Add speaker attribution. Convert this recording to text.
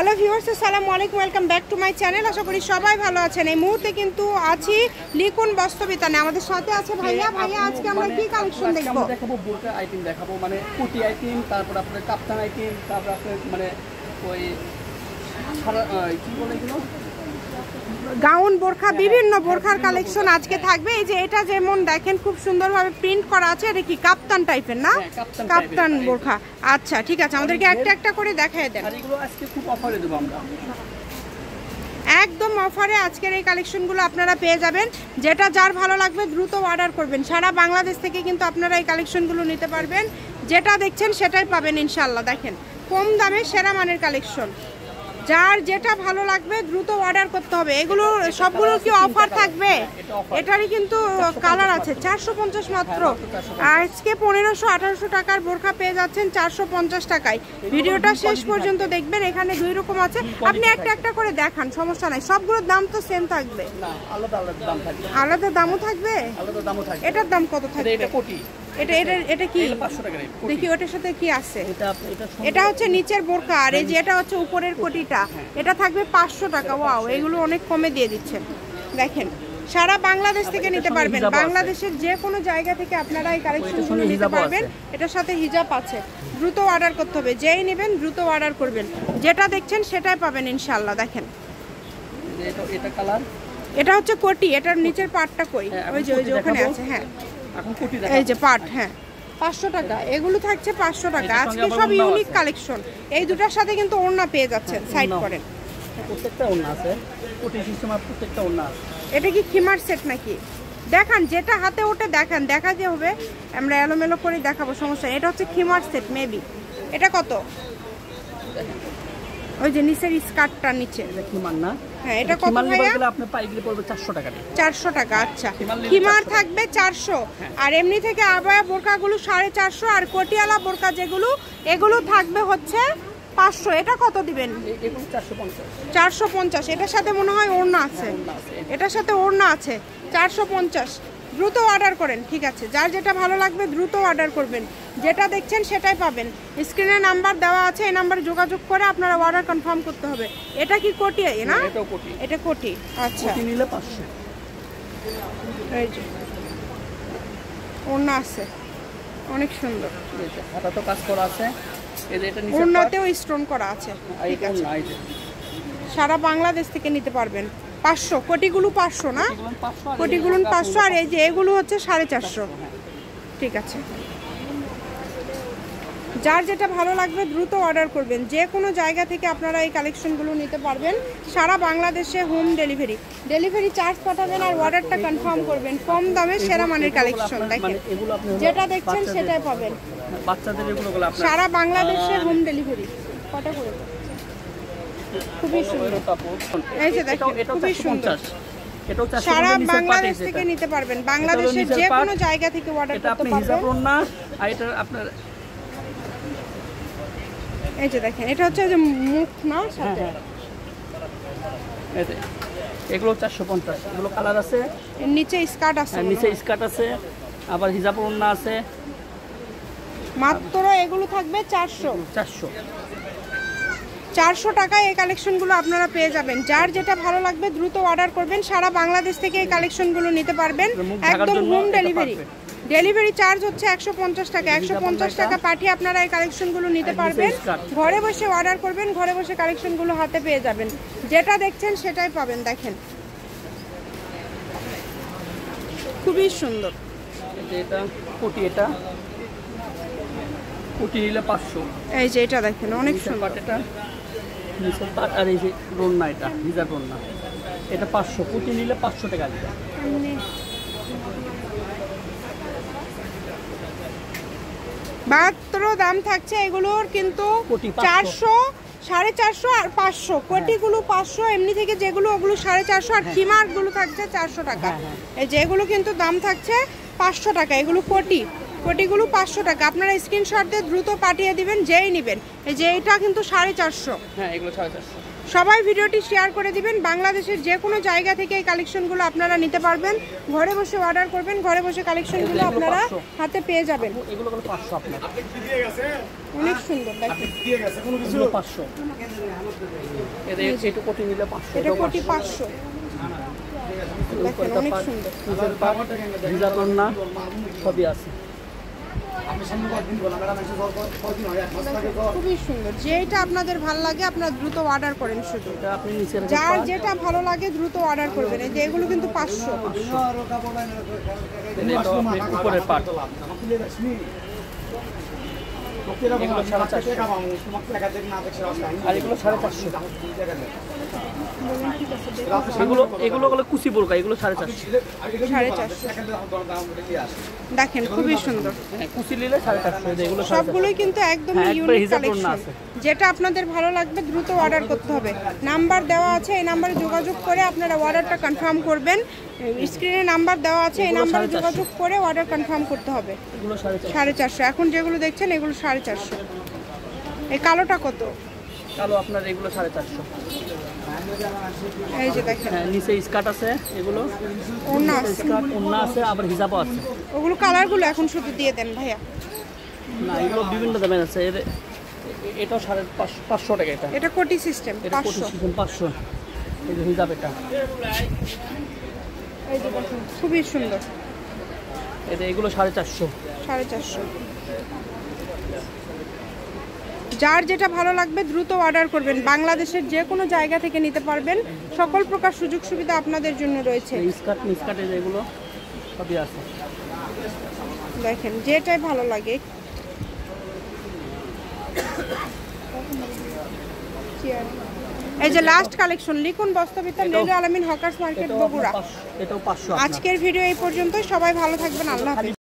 Speaker 1: Hello viewers, আসসালামু আলাইকুম, welcome back to my channel. আশা করি সবাই ভালো আছেন। এই মুহূর্তে কিন্তু আছি লিকুন বস্ত্রবিতানে। আমাদের সাথে আছে ভাইয়া। আজকে আমরা কি কালেকশন দেখবো?
Speaker 2: দেখাবো বোরকা আইটেম দেখাবো, মানে কুটি আইটেম, তারপর আপনার কাপ্তান আইটেম, তারপর আপনার মানে ওই কি বলে এগুলো
Speaker 1: গাউন, বোরখা, বিভিন্ন বোরখার কালেকশন আজকে থাকবে। এই যে এটা যেমন দেখেন খুব সুন্দরভাবে প্রিন্ট করা আছে, এটা কি কাপ্তান টাইপের না? কাপ্তান বোরখা। আচ্ছা ঠিক আছে, আমাদেরকে একটা একটা করে দেখায় দেন।
Speaker 2: আর এগুলো আজকে খুব অফারে দেব আমরা,
Speaker 1: একদম অফারে আজকের এই কালেকশনগুলো আপনারা পেয়ে যাবেন। যেটা যার ভালো লাগবে দ্রুত অর্ডার করবেন। সারা বাংলাদেশ থেকে কিন্তু আপনারা এই কালেকশনগুলো নিতে পারবেন। যেটা দেখছেন সেটাই পাবেন ইনশাল্লাহ। দেখেন কম দামে সেরা মানের কালেকশন, যার যেটা ভালো লাগবে দ্রুত অর্ডার করতে হবে। এগুলো সবগুলো কি অফার থাকবে? এটারই কিন্তু কালার আছে। 450 মাত্র। আজকে 1500-1800 টাকার বোরখা পেয়ে যাচ্ছেন 450 টাকায়। ভিডিওটা শেষ পর্যন্ত দেখবেন। এখানে দুই রকম আছে, আপনি একটা একটা করে দেখান, সমস্যা নাই। সবগুলোর দাম তো সেম থাকবে? আলাদা দামও থাকবে। এটার দাম কত থাকবে? এটা কি দেখি, ওটার সাথে কি আছে? এটা হচ্ছে নিচের বোরকা, আর এই যে এটা হচ্ছে উপরের কোটিটা, এটা থাকবে 500 টাকা। ওয়াও, এগুলো অনেক কমে দিয়ে দিচ্ছে। দেখেন সারা বাংলাদেশ থেকে নিতে পারবেন। বাংলাদেশের যে কোনো জায়গা থেকে আপনারা এই কালেকশনগুলো নিতে পারবেন। এটার সাথে হিজাব আছে। দ্রুত অর্ডার করতে হবে, যেই নেবেন দ্রুত অর্ডার করবেন। যেটা দেখছেন সেটাই পাবেন ইনশাআল্লাহ। দেখেন এটা হচ্ছে কোটি, এটার নিচের পার্টটা কই? ওই যে ওখানে আছে। হ্যাঁ এই যে পার্ট। হ্যাঁ 500 টাকা। এগুলো থাকছে 500 টাকা। আজকে সব ইউনিক কালেকশন। এই দুটার সাথে কিন্তু ওড়না পেয়ে যাচ্ছেন। সাইড করেন,
Speaker 2: প্রত্যেকটা ওড়না আছে, কোটি সিস্টেম আর প্রত্যেকটা ওড়না আছে।
Speaker 1: এটা কি খিমার সেট নাকি? দেখান, যেটা হাতে ওঠে দেখান। দেখা যে হবে আমরা এলোমেলো করে দেখাবো, সমস্যা। এটা হচ্ছে খিমার সেট মেবি। এটা কত? ওই যে নিচের স্কার্টটা নিচে
Speaker 2: খিমার না?
Speaker 1: হ্যাঁ এটা কত ভাইয়া?
Speaker 2: আপনি পাইকারি পড়বে 400 টাকা।
Speaker 1: 400 টাকা। আচ্ছা, খিমার থাকবে 400, আর এমনি থেকে আবায়া বোরকাগুলো 450, আর কোটিয়ালা বোরকা যেগুলো এগুলো থাকবে হচ্ছে 500। এটা কত দিবেন? 450। এটার সাথে মনে হয় ওড়না আছে। এটার সাথে ওড়না আছে। 450। দ্রুত অর্ডার করেন। ঠিক আছে, যার যেটা ভালো লাগবে দ্রুত অর্ডার করবেন। যেটা দেখছেন সেটাই পাবেন। স্ক্রিনে নাম্বার দেওয়া আছে, এই নাম্বারে যোগাযোগ করে আপনারা অর্ডার কনফার্ম করতে হবে। এটা কি কোটি না? এটা কোটি। আচ্ছা,
Speaker 2: কোটি নিলে 500।
Speaker 1: এই যে ওড়না আছে, অনেক সুন্দর।
Speaker 2: এটা তো কাজ করা আছে, এই যে এটা নিচে
Speaker 1: ওড়নাতেও স্টোন করা আছে। ঠিক আছে, সারা বাংলাদেশ থেকে নিতে পারবেন। 500 কোটিগুলো 500 না? কোটিগুলো 500, আর এই যে এগুলো হচ্ছে 450। ঠিক আছে, যার যেটা ভালো লাগবে দ্রুত অর্ডার করবেন। যে কোনো জায়গা থেকে আপনারা এই কালেকশনগুলো নিতে পারবেন। সারা বাংলাদেশে হোম ডেলিভারি চার্জ পাঠাবেন, আর অর্ডারটা কনফার্ম করবেন। কম দামে সেরা মানের কালেকশন। দেখেন যেটা দেখছেন সেটাই পাবেন।
Speaker 2: বাচ্চাদের এগুলো
Speaker 1: সারা বাংলাদেশে হোম ডেলিভারি। কটা করে? খুবই সুন্দর। এই যে দেখেন খুবই সুন্দর। সারা বাংলাদেশ থেকে নিতে পারবেন। বাংলাদেশের যে কোনো জায়গা থেকে অর্ডার করতে পারবেন। এই যে দেখেন এটা হচ্ছে যে মুখ না সাথে,
Speaker 2: এগুলো 450। এগুলো কালার আছে,
Speaker 1: নিচে স্কার্ট আছে।
Speaker 2: নিচে স্কার্ট আছে, আবার হিজাব ওড়না আছে।
Speaker 1: মাত্র এগুলো থাকবে 400 টাকায় এই কালেকশনগুলো আপনারা পেয়ে যাবেন। যার যেটা ভালো লাগবে দ্রুত অর্ডার করবেন। সারা বাংলাদেশ থেকে এই কালেকশনগুলো নিতে পারবেন। একদম হোম ডেলিভারি চার্জ হচ্ছে 150 টাকা। 150 টাকা পাঠিয়ে আপনারা এই কালেকশনগুলো নিতে পারবেন। ঘরে বসে অর্ডার করবেন, ঘরে বসে কালেকশনগুলো হাতে পেয়ে যাবেন। যেটা দেখছেন সেটাই পাবেন। দেখেন খুবই সুন্দর।
Speaker 2: এটা কোটি, এটা কোটি নিলে 500।
Speaker 1: এই যে এটা দেখেন অনেক সুন্দর।
Speaker 2: এটা নিচের পাট, আর এই যে রোনা, এটা হিজাব রোনা, এটা 500। কোটি নিলে 500 টাকা দিবে।
Speaker 1: মাত্র দাম থাকছে এগুলোর কিন্তু 400, 450 আর 500। কোটিগুলো 500, এমনি থেকে যেগুলো ওগুলো 450, আর খিমারগুলো থাকছে 400 টাকা। এই যে এগুলো কিন্তু দাম থাকছে 500 টাকা। এগুলো কোটি কোটিগুলো 500 টাকা। আপনারা স্ক্রিনশট দিয়ে দ্রুত পাঠিয়ে দিবেন যেই নেবেন। এই যে এটা কিন্তু 450।
Speaker 2: হ্যাঁ এগুলো 450।
Speaker 1: সবাই ভিডিওটি শেয়ার করে দিবেন। বাংলাদেশের যে কোনো জায়গা থেকে এই কালেকশনগুলো আপনারা নিতে পারবেন। ঘরে বসে অর্ডার করবেন, ঘরে বসে কালেকশনগুলো আপনারা হাতে পেয়ে যাবেন।
Speaker 2: এগুলো হলো 500 আপনার।
Speaker 1: অনেক সুন্দর দেখেন,
Speaker 2: এগুলো 500। এটা কোটি নিলে 500।
Speaker 1: এটা কোটি 500 দেখেন, অনেক সুন্দর।
Speaker 2: হিজাবন না সবই আছে।
Speaker 1: খুবই সুন্দর। যেটা আপনাদের ভালো লাগে আপনারা দ্রুত অর্ডার করেন। শুধু
Speaker 2: এটা আপনি নিচে
Speaker 1: যার যেটা ভালো লাগে দ্রুত অর্ডার করবেন। এই যে এগুলো কিন্তু 500।
Speaker 2: উপরের পাট এগুলো 450 আর এগুলো 450। এগুলো হলো কুচি বোরকা, এগুলো 450।
Speaker 1: 450 দেখেন, খুবই সুন্দর।
Speaker 2: কুচি নিলে 450। এগুলো
Speaker 1: সবগুলোই কিন্তু একদম ইউনিক কালেকশন। যেটা আপনাদের ভালো লাগবে দ্রুত অর্ডার করতে হবে। নাম্বার দেওয়া আছে, এই নাম্বারে যোগাযোগ করে আপনারা অর্ডারটা কনফার্ম করবেন। স্ক্রিনে নাম্বার দেওয়া আছে, এই নাম্বারে যোগাযোগ করে অর্ডার কনফার্ম করতে হবে।
Speaker 2: এগুলো
Speaker 1: 450। এখন যেগুলো দেখছেন এগুলো 450। এই কালোটা কত?
Speaker 2: কালো আপনার এগুলো 450।
Speaker 1: এই যে দেখেন,
Speaker 2: হ্যাঁ নিচে স্কার্ট আছে, এগুলো
Speaker 1: ওড়না আছে,
Speaker 2: স্কার্ট ওড়না আছে, আবার হিজাবও আছে।
Speaker 1: ওগুলো কালারগুলো এখন শুধু দিয়ে দেন ভাইয়া।
Speaker 2: না এগুলো বিভিন্ন দামের আছে। এটাও 550 টাকা।
Speaker 1: এটা কোটি সিস্টেম
Speaker 2: এটা কোটি
Speaker 1: 500।
Speaker 2: সিস্টেম 500। এই যে হিজাব এটা,
Speaker 1: এই যে দেখেন, খুবই সুন্দর।
Speaker 2: এগুলো 450।
Speaker 1: 450। যার যেটা ভালো লাগবে দ্রুত অর্ডার করবেন। বাংলাদেশের যে কোনো জায়গা থেকে নিতে পারবেন। সকল প্রকার সুযোগ সুবিধা আপনাদের জন্য রয়েছে।
Speaker 2: স্কার্ট মিসকার্ট এগুলো সবই আছে।
Speaker 1: দেখেন যেটাই ভালো লাগে। এই যে লাস্ট কালেকশন, লিখুন বস্ত্রবিতান রেলওয়ে আলামিন হকার্স মার্কেট বগুড়া।
Speaker 2: এটাও 500।
Speaker 1: আজকের ভিডিও এই পর্যন্তই। সবাই ভালো থাকবেন। আল্লাহ হাফেজ।